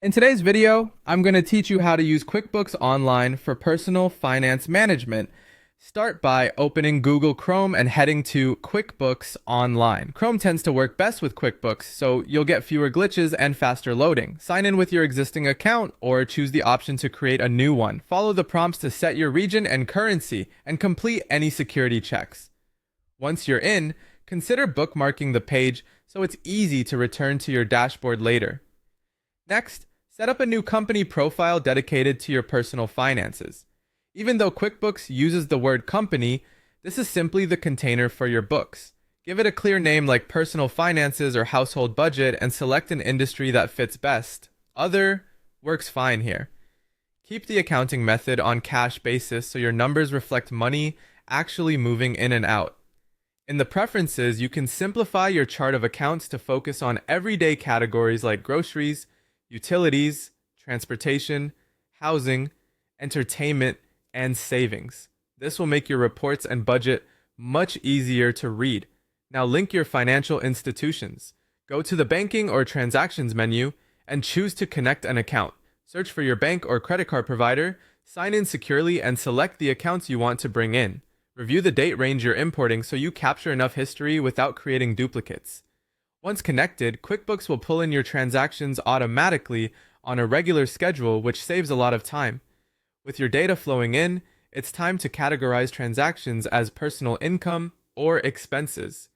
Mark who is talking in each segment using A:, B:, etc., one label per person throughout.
A: In today's video, I'm going to teach you how to use QuickBooks Online for personal finance management. Start by opening Google Chrome and heading to QuickBooks Online. Chrome tends to work best with QuickBooks, so you'll get fewer glitches and faster loading. Sign in with your existing account or choose the option to create a new one. Follow the prompts to set your region and currency and complete any security checks. Once you're in, consider bookmarking the page so it's easy to return to your dashboard later. Next, set up a new company profile dedicated to your personal finances. Even though QuickBooks uses the word company, this is simply the container for your books. Give it a clear name like personal finances or household budget and select an industry that fits best. Other works fine here. Keep the accounting method on cash basis so your numbers reflect money actually moving in and out. In the preferences, you can simplify your chart of accounts to focus on everyday categories like groceries, utilities, transportation, housing, entertainment, and savings. This will make your reports and budget much easier to read. Now link your financial institutions. Go to the banking or transactions menu and choose to connect an account. Search for your bank or credit card provider, sign in securely, and select the accounts you want to bring in. Review the date range you're importing so you capture enough history without creating duplicates. Once connected, QuickBooks will pull in your transactions automatically on a regular schedule, which saves a lot of time. With your data flowing in, it's time to categorize transactions as personal income or expenses.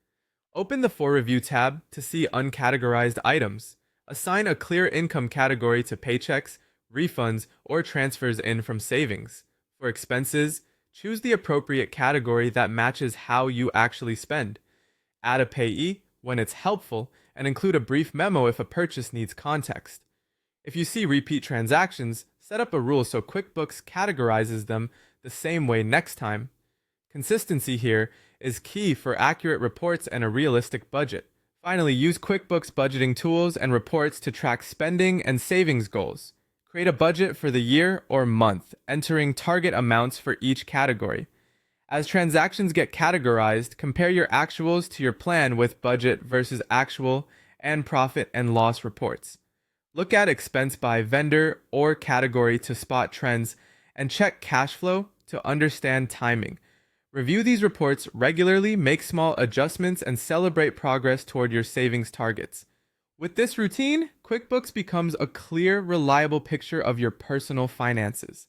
A: Open the For Review tab to see uncategorized items. Assign a clear income category to paychecks, refunds, or transfers in from savings. For expenses, choose the appropriate category that matches how you actually spend. Add a payee when it's helpful, and include a brief memo if a purchase needs context. If you see repeat transactions, set up a rule so QuickBooks categorizes them the same way next time. Consistency here is key for accurate reports and a realistic budget. Finally, use QuickBooks budgeting tools and reports to track spending and savings goals. Create a budget for the year or month, entering target amounts for each category. As transactions get categorized, compare your actuals to your plan with budget versus actual and profit and loss reports. Look at expense by vendor or category to spot trends and check cash flow to understand timing. Review these reports regularly, make small adjustments, and celebrate progress toward your savings targets. With this routine, QuickBooks becomes a clear, reliable picture of your personal finances.